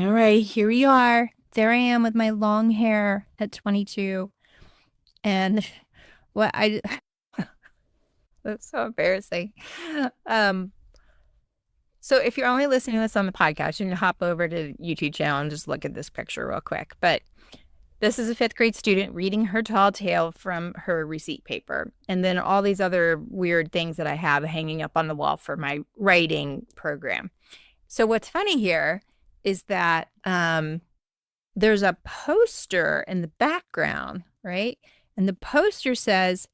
All right, here we are. There I am with my long hair at 22. And what I that's so embarrassing. Um, so if you're only listening to this on the podcast, you can hop over to the YouTube channel and just look at this picture real quick. But this is a fifth grade student reading her tall tale from her receipt paper. And then all these other weird things that I have hanging up on the wall for my writing program. So what's funny here is that there's a poster in the background, right? And the poster says,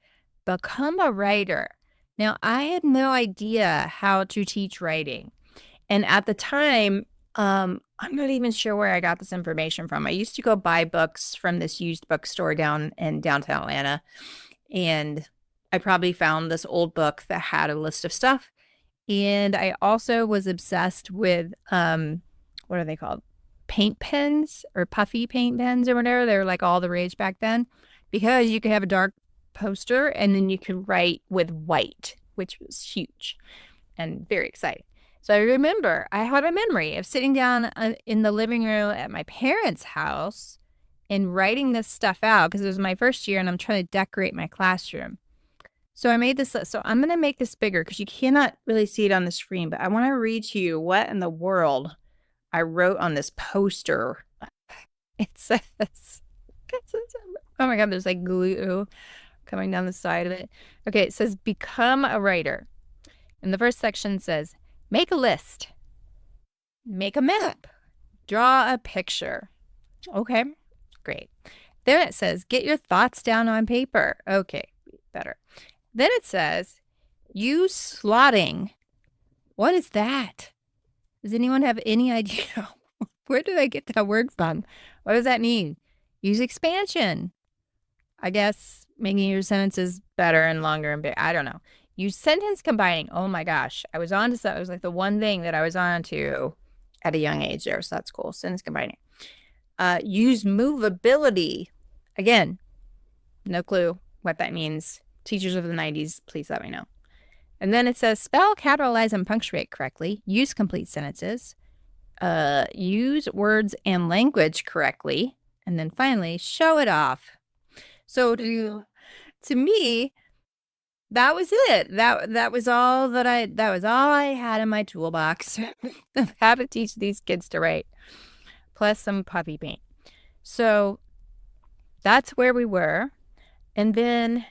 "Become a writer." Now, I had no idea how to teach writing. And at the time, I'm not even sure where I got this information from. I used to go buy books from this used bookstore down in downtown Atlanta. And I probably found this old book that had a list of stuff. And I also was obsessed with, what are they called? Paint pens or puffy paint pens or whatever. They were like all the rage back then because you could have a dark poster and then you could write with white, which was huge and very exciting. So I remember I had a memory of sitting down in the living room at my parents' house and writing this stuff out because it was my first year and I'm trying to decorate my classroom. So I made this, so I'm going to make this bigger because you cannot really see it on the screen, but I want to read to you what in the world I wrote on this poster. It says, oh my God, there's like glue coming down the side of it. Okay, it says, "Become a writer." And the first section says, "Make a list, make a map, draw a picture." Okay, great. Then it says, "Get your thoughts down on paper." Okay, better. Then it says, "Use slotting." What is that? Does anyone have any idea? Where did I get that word from? What does that mean? Use expansion. I guess making your sentences better and longer and big. I don't know. Use sentence combining. Oh my gosh. I was on to that. It was like the one thing that I was on to at a young age there. So that's cool. Sentence combining. Use movability. Again, no clue what that means. Teachers of the 90s, please let me know. And then it says, spell, capitalize, and punctuate correctly. Use complete sentences. Use words and language correctly. And then finally, show it off. So to me, that was it. That was all I had in my toolbox of how to teach these kids to write, plus some puppy paint. So that's where we were. And then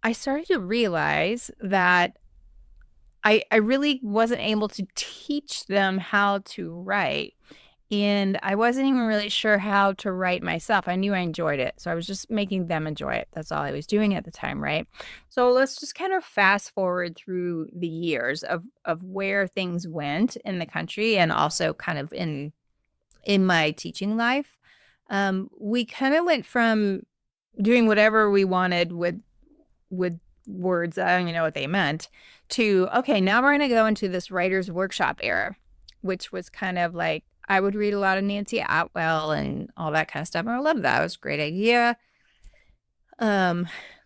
I started to realize that I really wasn't able to teach them how to write. And I wasn't even really sure how to write myself. I knew I enjoyed it. So I was just making them enjoy it. That's all I was doing at the time, right? So let's just kind of fast forward through the years of where things went in the country and also kind of in my teaching life. We kind of went from doing whatever we wanted with words, I don't even know what they meant, to, okay, now we're going to go into this writer's workshop era, which was kind of like, I would read a lot of Nancy Atwell and all that kind of stuff. And I loved that. It was a great idea.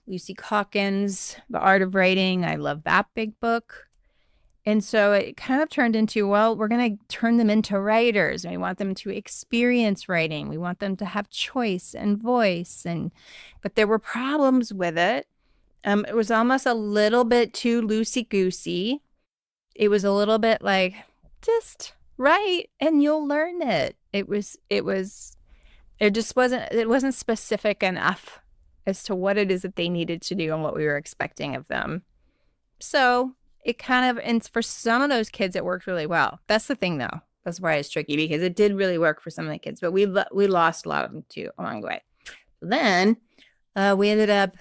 Lucy Calkins, The Art of Writing. I love that big book. And so it kind of turned into, well, we're going to turn them into writers. And we want them to experience writing. We want them to have choice and voice. But there were problems with it. It was almost a little bit too loosey-goosey. It was a little bit like, just write and you'll learn it. It wasn't specific enough as to what it is that they needed to do and what we were expecting of them. So it kind of, and for some of those kids, it worked really well. That's the thing, though. That's why it's tricky, because it did really work for some of the kids, but we lost a lot of them too along the way. Then we ended up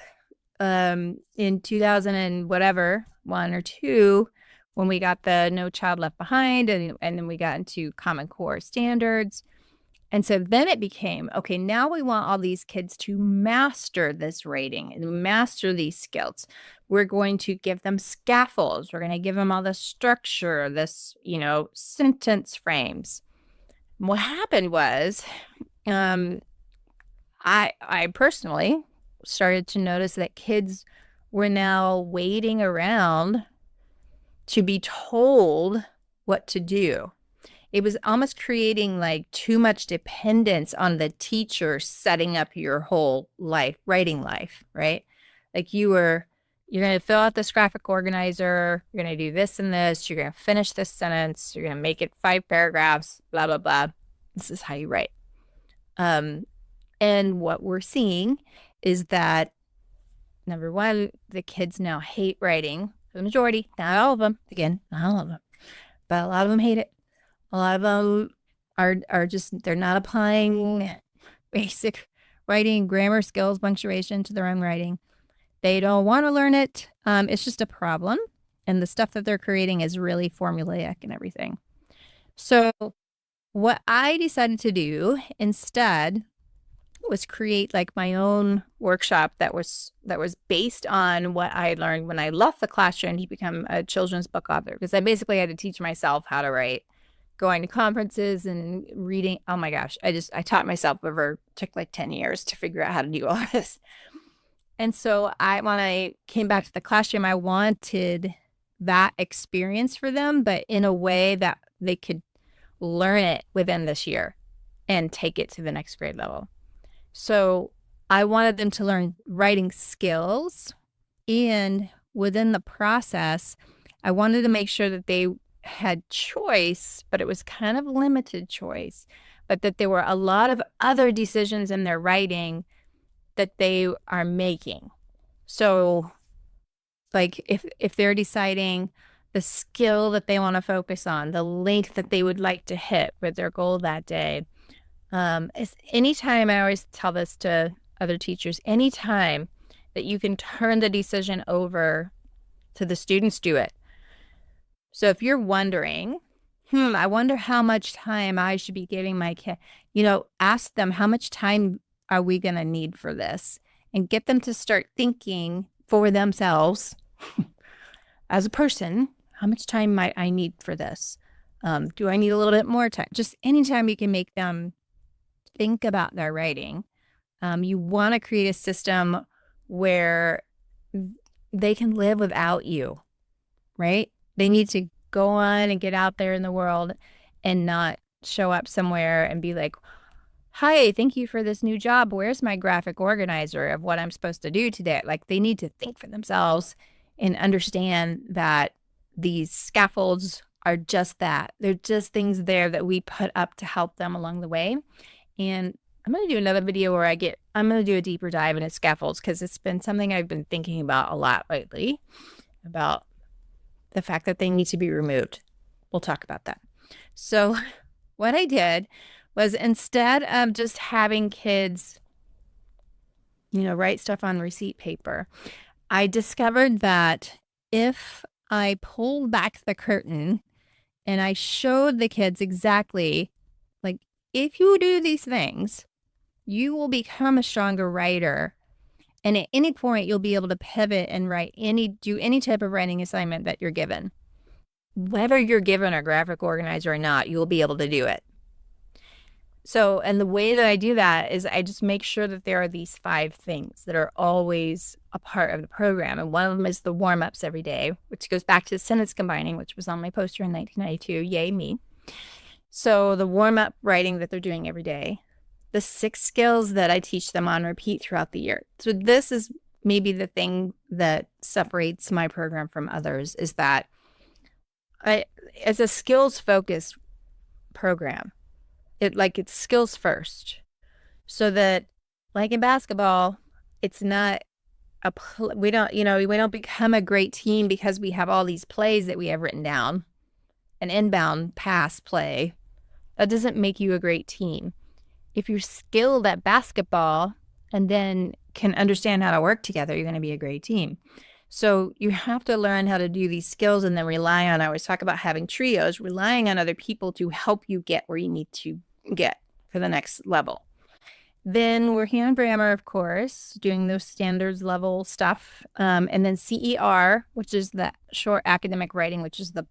in 2000 and whatever, 1 or 2, when we got the No Child Left Behind, and then we got into Common Core standards. And so then it became, okay, now we want all these kids to master this rating and master these skills. We're going to give them scaffolds. We're going to give them all the structure, this, sentence frames. And what happened was, I personally started to notice that kids were now waiting around to be told what to do. it was almost creating like too much dependence on the teacher setting up your whole life, writing life, right? Like you're going to fill out this graphic organizer, you're going to do this and this, you're going to finish this sentence, you're going to make it 5 paragraphs, blah, blah, blah. This is how you write. And what we're seeing is that, number one, the kids now hate writing. The majority, not all of them. Again, not all of them. But a lot of them hate it. A lot of them are just, they're not applying basic writing, grammar skills, punctuation to their own writing. They don't want to learn it. It's just a problem. And the stuff that they're creating is really formulaic and everything. So what I decided to do instead was create like my own workshop that was based on what I learned when I left the classroom to become a children's book author, because I basically had to teach myself how to write, going to conferences and reading. Oh my gosh, I taught myself took like 10 years to figure out how to do all this. And so when I came back to the classroom, I wanted that experience for them, but in a way that they could learn it within this year and take it to the next grade level. So I wanted them to learn writing skills, and within the process, I wanted to make sure that they had choice, but it was kind of limited choice, but that there were a lot of other decisions in their writing that they are making. So like if they're deciding the skill that they want to focus on, the length that they would like to hit with their goal that day, anytime, I always tell this to other teachers, anytime that you can turn the decision over to the students, do it. So if you're wondering, I wonder how much time I should be giving my kid, ask them, how much time are we going to need for this? And get them to start thinking for themselves as a person, how much time might I need for this? Do I need a little bit more time? Just anytime you can make them think about their writing. You want to create a system where they can live without you, right? They need to go on and get out there in the world and not show up somewhere and be like, hi, thank you for this new job. Where's my graphic organizer of what I'm supposed to do today? Like, they need to think for themselves and understand that these scaffolds are just that. They're just things there that we put up to help them along the way. And I'm going to do another video where I'm going to do a deeper dive into scaffolds, because it's been something I've been thinking about a lot lately, about the fact that they need to be removed. We'll talk about that. So what I did was, instead of just having kids, write stuff on receipt paper, I discovered that if I pulled back the curtain and I showed the kids exactly, like, if you do these things, you will become a stronger writer. And at any point, you'll be able to pivot and do any type of writing assignment that you're given. Whether you're given a graphic organizer or not, you'll be able to do it. So, and the way that I do that is I just make sure that there are these 5 things that are always a part of the program. And one of them is the warm-ups every day, which goes back to sentence combining, which was on my poster in 1992. Yay, me. So the warm-up writing that they're doing every day, the 6 skills that I teach them on repeat throughout the year. So this is maybe the thing that separates my program from others, is that it's a skills-focused program. It's skills first, so that, like in basketball, it's not we don't become a great team because we have all these plays that we have written down, an inbound pass play. That doesn't make you a great team. If you're skilled at basketball and then can understand how to work together, you're going to be a great team. So you have to learn how to do these skills and then rely on, I always talk about having trios, relying on other people to help you get where you need to get for the next level. Then working on grammar, of course, doing those standards level stuff. And then CER, which is the short academic writing, which is the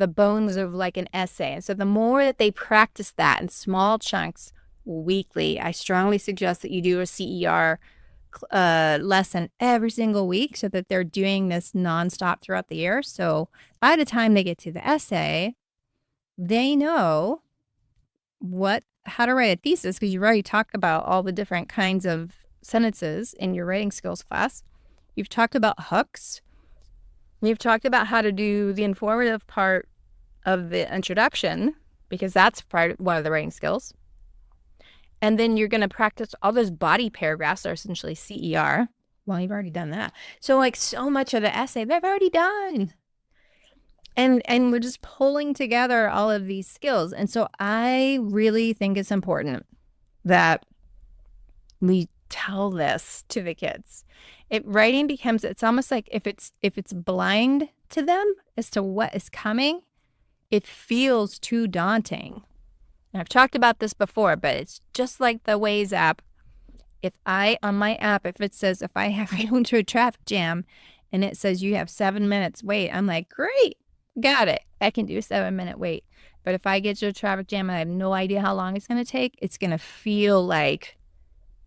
bones of like an essay. And so the more that they practice that in small chunks weekly, I strongly suggest that you do a CER lesson every single week, so that they're doing this nonstop throughout the year. So by the time they get to the essay, they know how to write a thesis, because you've already talked about all the different kinds of sentences in your writing skills class. You've talked about hooks. You've talked about how to do the informative part of the introduction, because that's one of the writing skills. And then you're going to practice all those body paragraphs that are essentially CER. Well, you've already done that. So like so much of the essay, they've already done. And we're just pulling together all of these skills. And so I really think it's important that we tell this to the kids. Writing becomes, it's almost like if it's blind to them as to what is coming, it feels too daunting. And I've talked about this before, but it's just like the Waze app. On my app, if it says, if I have to go into a traffic jam and it says you have 7 minutes wait, I'm like, great, got it. I can do a 7-minute wait. But if I get to a traffic jam and I have no idea how long it's going to take, it's going to feel like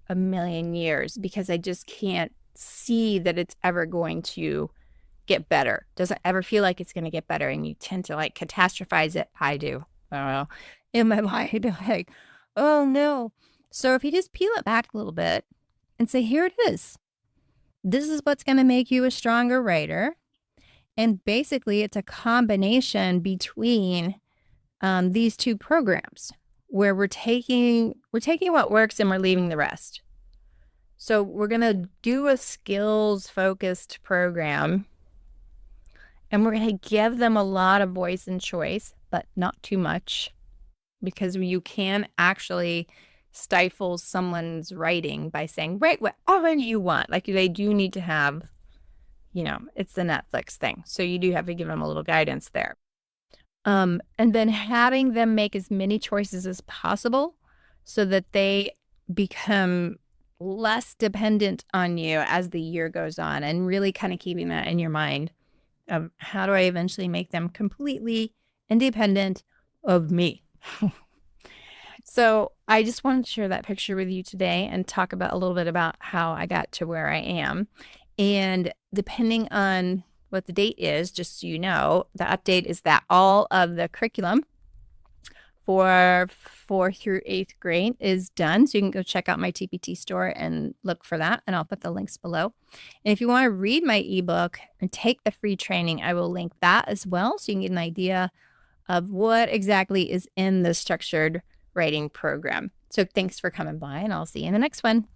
a million years, because I just can't see that it's ever going to get better. Doesn't ever feel like it's going to get better. And you tend to like catastrophize it. I do. I don't know. In my mind, like, oh no. So if you just peel it back a little bit and say, here it is. This is what's going to make you a stronger writer. And basically it's a combination between these two programs, where we're taking what works and we're leaving the rest. So we're going to do a skills-focused program, and we're going to give them a lot of voice and choice, but not too much, because you can actually stifle someone's writing by saying, write whatever you want. Like, they do need to have, it's the Netflix thing. So you do have to give them a little guidance there. And then having them make as many choices as possible so that they become less dependent on you as the year goes on, and really kind of keeping that in your mind of how do I eventually make them completely independent of me. So I just wanted to share that picture with you today and talk about a little bit about how I got to where I am. And depending on what the date is, just so you know, the update is that all of the curriculum for 4th through 8th grade is done. So you can go check out my TPT store and look for that. And I'll put the links below. And if you want to read my ebook and take the free training, I will link that as well, so you can get an idea of what exactly is in the structured writing program. So thanks for coming by, and I'll see you in the next one.